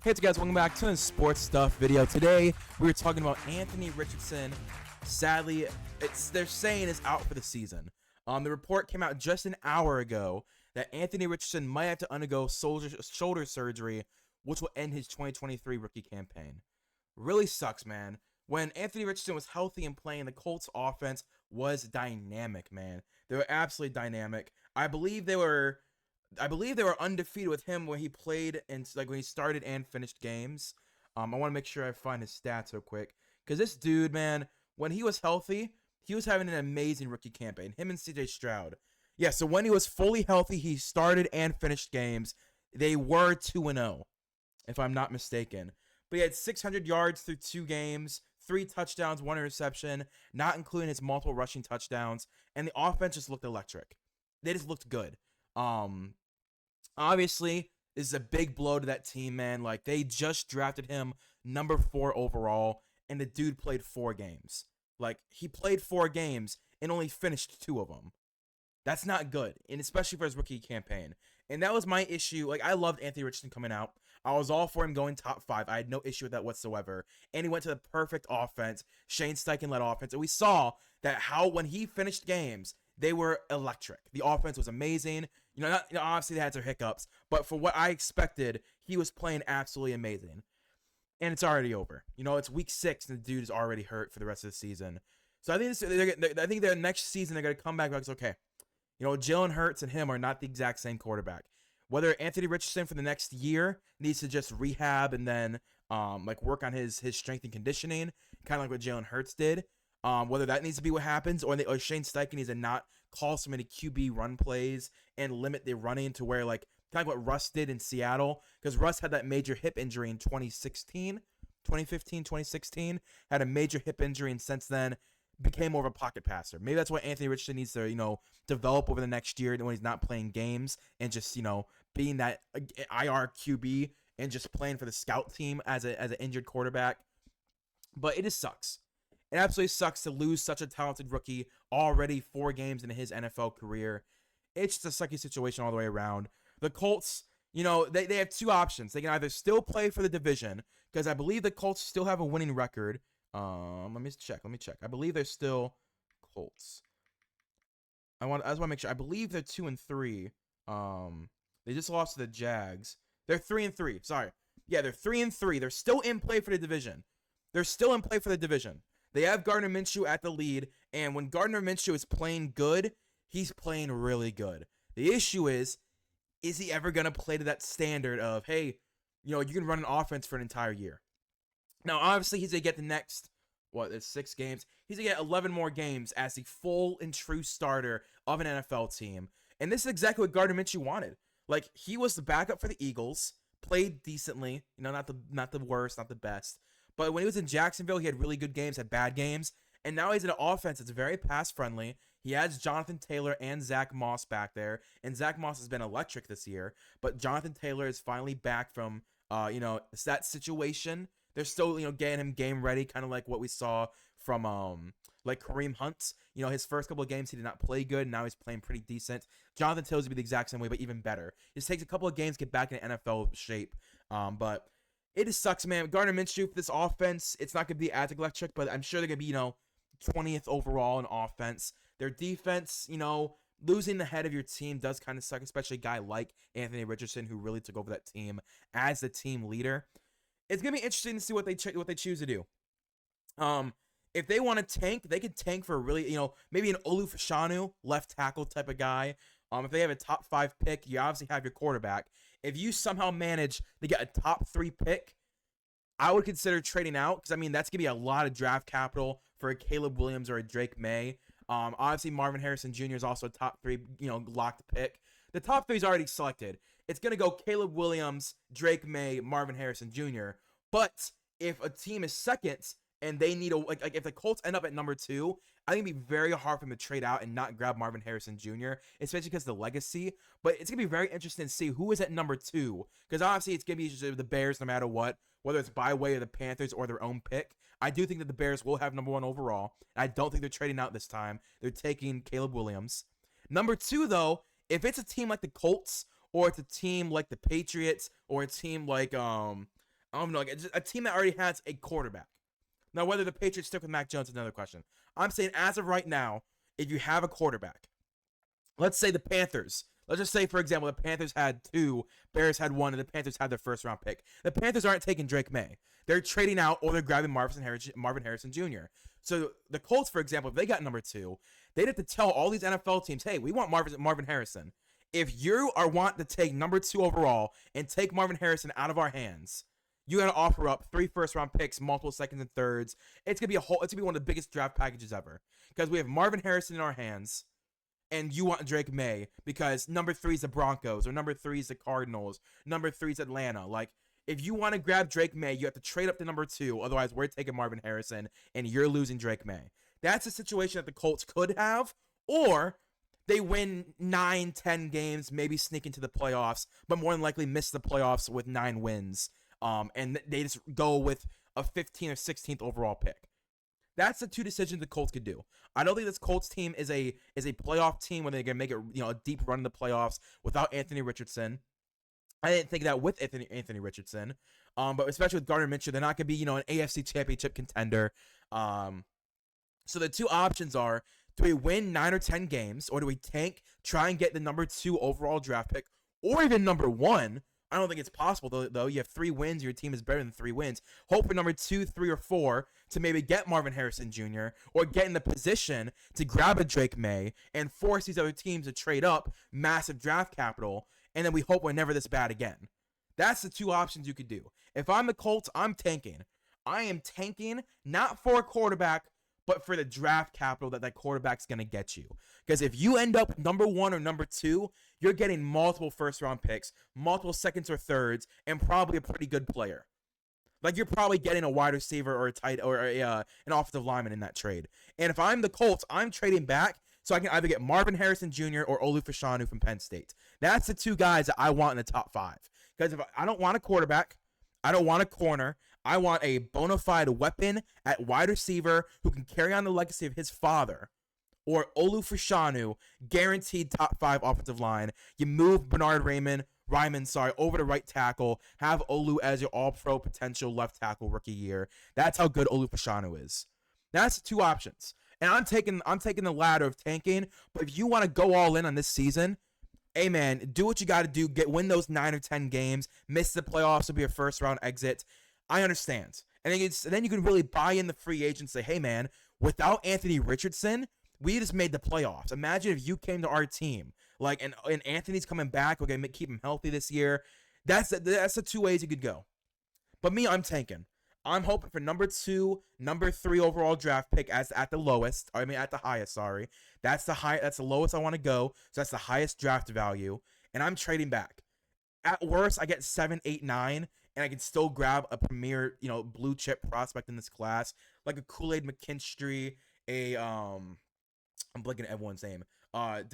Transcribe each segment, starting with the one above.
Hey guys, welcome back to the sports stuff video. Today we're talking about Anthony Richardson. Sadly, they're saying is out for the season. The report came out just an hour ago that Anthony Richardson might have to undergo shoulder surgery, which will end his 2023 rookie campaign. Really sucks, man. When Anthony Richardson was healthy and playing, the Colts offense was dynamic, man. They were absolutely dynamic. I believe they were undefeated with him when he played and when he started and finished games. I want to make sure I find his stats real quick because this dude, man, when he was healthy, he was having an amazing rookie campaign. Him and C.J. Stroud. Yeah, so when he was fully healthy, he started and finished games. They were 2-0, if I'm not mistaken. But he had 600 yards through 2 games, 3 touchdowns, 1 interception, not including his multiple rushing touchdowns, and the offense just looked electric. They just looked good. Obviously, this is a big blow to that team, man. Like, they just drafted him number 4 overall, and the dude played 4 games. Like, he played 4 games and only finished 2 of them. That's not good, and especially for his rookie campaign. And that was my issue. Like, I loved Anthony Richardson coming out. I was all for him going top 5. I had no issue with that whatsoever. And he went to the perfect offense, Shane Steichen-led offense. And we saw that when he finished games, they were electric. The offense was amazing. Obviously they had their hiccups, but for what I expected, he was playing absolutely amazing. And it's already over. It's week 6, and the dude is already hurt for the rest of the season. So I think their next season they're gonna come back like, okay, Jalen Hurts and him are not the exact same quarterback. Whether Anthony Richardson for the next year needs to just rehab and then work on his strength and conditioning, kind of like what Jalen Hurts did. Whether that needs to be what happens, or Shane Steichen needs to not call so many QB run plays and limit the running to where, like, kind of what Russ did in Seattle, because Russ had that major hip injury in 2015, 2016, had a major hip injury, and since then became more of a pocket passer. Maybe that's what Anthony Richardson needs to, develop over the next year when he's not playing games and just, being that IR QB and just playing for the scout team as an injured quarterback. But it just sucks. It absolutely sucks to lose such a talented rookie already 4 games into his NFL career. It's just a sucky situation all the way around. The Colts, they have 2 options. They can either still play for the division, because I believe the Colts still have a winning record. Let me check. I believe they're still Colts. I just want to make sure. I believe they're 2-3. They just lost to the Jags. They're 3-3. Sorry. Yeah, they're 3-3. They're still in play for the division. They have Gardner Minshew at the lead, and when Gardner Minshew is playing good, he's playing really good. The issue is he ever going to play to that standard of, hey, you can run an offense for an entire year? Now, obviously, he's going to get the next, it's 6 games. He's going to get 11 more games as the full and true starter of an NFL team. And this is exactly what Gardner Minshew wanted. Like, he was the backup for the Eagles, played decently, not the worst, not the best. But when he was in Jacksonville, he had really good games, had bad games. And now he's in an offense that's very pass-friendly. He has Jonathan Taylor and Zach Moss back there. And Zach Moss has been electric this year. But Jonathan Taylor is finally back from, that situation. They're still, getting him game ready, kind of like what we saw from, Kareem Hunt. His first couple of games, he did not play good. Now he's playing pretty decent. Jonathan Taylor's going to be the exact same way, but even better. It just takes a couple of games to get back in NFL shape. But it just sucks, man. Gardner Minshew for this offense, it's not going to be as electric, but I'm sure they're going to be, 20th overall in offense. Their defense, losing the head of your team does kind of suck, especially a guy like Anthony Richardson, who really took over that team as the team leader. It's going to be interesting to see what they choose to do. If they want to tank, they could tank for really, maybe an Olu Fashanu, left tackle type of guy. If they have a top 5 pick, you obviously have your quarterback. If you somehow manage to get a top 3 pick, I would consider trading out, because, that's going to be a lot of draft capital for a Caleb Williams or a Drake May. Obviously, Marvin Harrison Jr. is also a top 3, locked pick. The top 3 is already selected. It's going to go Caleb Williams, Drake May, Marvin Harrison Jr. But if a team is second and they need if the Colts end up at number 2, I think it'd be very hard for them to trade out and not grab Marvin Harrison Jr., especially because of the legacy. But it's going to be very interesting to see who is at number 2, because obviously it's going to be the Bears no matter what, whether it's by way of the Panthers or their own pick. I do think that the Bears will have number 1 overall. I don't think they're trading out this time. They're taking Caleb Williams. Number 2, though, if it's a team like the Colts, or it's a team like the Patriots, or a team like I don't know, like just a team that already has a quarterback. Now, whether the Patriots stick with Mac Jones is another question. I'm saying as of right now, if you have a quarterback, let's say the Panthers. Let's just say, for example, the Panthers had 2, Bears had 1, and the Panthers had their first round pick. The Panthers aren't taking Drake May. They're trading out or they're grabbing Marvin Harrison Jr. So the Colts, for example, if they got number 2, they'd have to tell all these NFL teams, hey, we want Marvin Harrison. If you are want to take number 2 overall and take Marvin Harrison out of our hands, you got to offer up 3 first-round picks, multiple seconds and thirds. It's gonna be one of the biggest draft packages ever because we have Marvin Harrison in our hands, and you want Drake May because number 3 is the Broncos or number 3 is the Cardinals, number 3 is Atlanta. Like, if you want to grab Drake May, you have to trade up to number 2. Otherwise, we're taking Marvin Harrison, and you're losing Drake May. That's a situation that the Colts could have, or they win 9-10 games, maybe sneak into the playoffs, but more than likely miss the playoffs with 9 wins. And they just go with a 15th or 16th overall pick. That's the 2 decisions the Colts could do. I don't think this Colts team is a playoff team where they're gonna make it, a deep run in the playoffs without Anthony Richardson. I didn't think that with Anthony Richardson, but especially with Gardner Minshew, they're not gonna be an AFC Championship contender. So the 2 options are: do we win 9 or 10 games, or do we tank, try and get the number 2 overall draft pick, or even number 1? I don't think it's possible, though. You have 3 wins. Your team is better than 3 wins. Hope for number 2, 3, or 4 to maybe get Marvin Harrison Jr. or get in the position to grab a Drake May and force these other teams to trade up massive draft capital, and then we hope we're never this bad again. That's the 2 options you could do. If I'm the Colts, I'm tanking. I am tanking not for a quarterback, but for the draft capital that quarterback's going to get you. Because if you end up number 1 or number 2, you're getting multiple first-round picks, multiple seconds or thirds, and probably a pretty good player. Like, you're probably getting a wide receiver or an offensive lineman in that trade. And if I'm the Colts, I'm trading back so I can either get Marvin Harrison Jr. or Olu Fashanu from Penn State. That's the 2 guys that I want in the top 5. Because if I don't want a quarterback, I don't want a corner, I want a bona fide weapon at wide receiver who can carry on the legacy of his father, or Olu Fashanu, guaranteed top 5 offensive line. You move Ryman over to right tackle, have Olu as your all-pro potential left tackle rookie year. That's how good Olu Fashanu is. That's the 2 options. And I'm taking the ladder of tanking, but if you want to go all in on this season, hey man, do what you got to do. Win those 9 or 10 games. Miss the playoffs will be a first-round exit. I understand. And then you can really buy in the free agent and say, hey, man, without Anthony Richardson, we just made the playoffs. Imagine if you came to our team. And Anthony's coming back. We're going to keep him healthy this year. That's the 2 ways you could go. But me, I'm tanking. I'm hoping for number 2, number 3 overall draft pick at the highest, sorry. That's the lowest I want to go. So that's the highest draft value. And I'm trading back. At worst, I get 7, 8, 9. And I can still grab a premier, blue chip prospect in this class, like a Kool-Aid McKinstry, I'm blanking at everyone's name. Cooper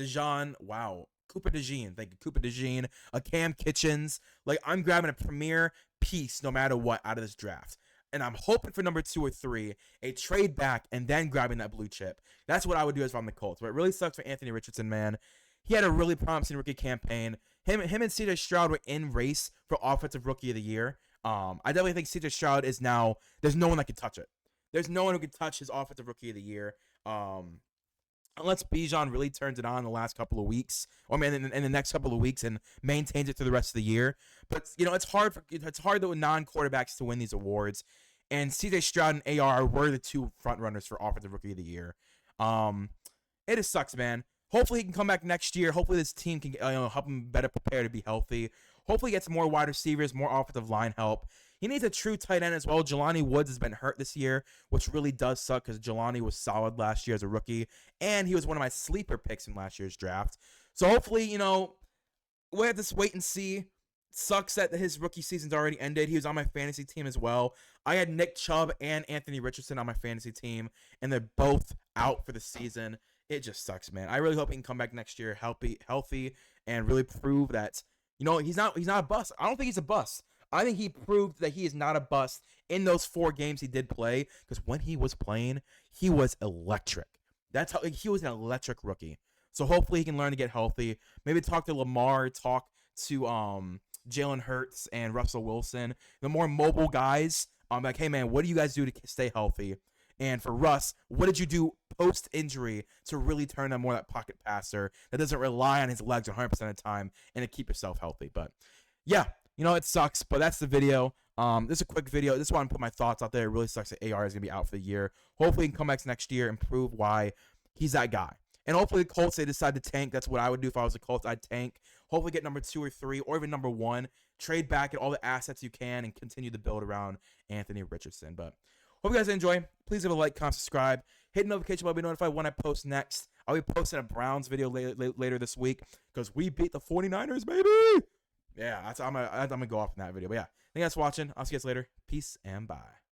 DeJean, thank you, Cooper DeJean, a Cam Kitchens. Like, I'm grabbing a premier piece no matter what out of this draft. And I'm hoping for number 2 or 3, a trade back, and then grabbing that blue chip. That's what I would do if I'm the Colts. But it really sucks for Anthony Richardson, man. He had a really promising rookie campaign. Him and C.J. Stroud were in race for Offensive Rookie of the Year. I definitely think C.J. Stroud is now, there's no one that can touch it. There's no one who can touch his Offensive Rookie of the Year. Unless Bijan really turns it on in the last couple of weeks, or in the next couple of weeks, and maintains it through the rest of the year. But it's hard with non-quarterbacks to win these awards. And C.J. Stroud and AR were the 2 front runners for Offensive Rookie of the Year. It just sucks, man. Hopefully he can come back next year. Hopefully this team can help him better prepare to be healthy. Hopefully he gets more wide receivers, more offensive line help. He needs a true tight end as well. Jelani Woods has been hurt this year, which really does suck because Jelani was solid last year as a rookie, and he was one of my sleeper picks in last year's draft. So hopefully, we'll have to wait and see. Sucks that his rookie season's already ended. He was on my fantasy team as well. I had Nick Chubb and Anthony Richardson on my fantasy team, and they're both out for the season. It just sucks, man. I really hope he can come back next year healthy, and really prove that, he's not a bust. I don't think he's a bust. I think he proved that he is not a bust in those 4 games he did play, because when he was playing, he was electric. That's how he was an electric rookie. So hopefully he can learn to get healthy. Maybe talk to Lamar, talk to Jalen Hurts and Russell Wilson, the more mobile guys. Like, hey man, what do you guys do to stay healthy? And for Russ, what did you do post injury to really turn him more that pocket passer that doesn't rely on his legs 100% of the time and to keep yourself healthy? But yeah, it sucks, but that's the video. This is a quick video. This is why I'm putting my thoughts out there. It really sucks that AR is going to be out for the year. Hopefully he can come back next year and prove why he's that guy. And hopefully the Colts, they decide to tank. That's what I would do if I was the Colts. I'd tank. Hopefully get number 2 or 3 or even number 1. Trade back at all the assets you can and continue to build around Anthony Richardson. But hope you guys enjoy. Please give a like, comment, subscribe. Hit the notification bell to be notified when I post next. I'll be posting a Browns video later this week because we beat the 49ers, baby. Yeah, I'm gonna go off in that video. But yeah, thank you guys for watching. I'll see you guys later. Peace and bye.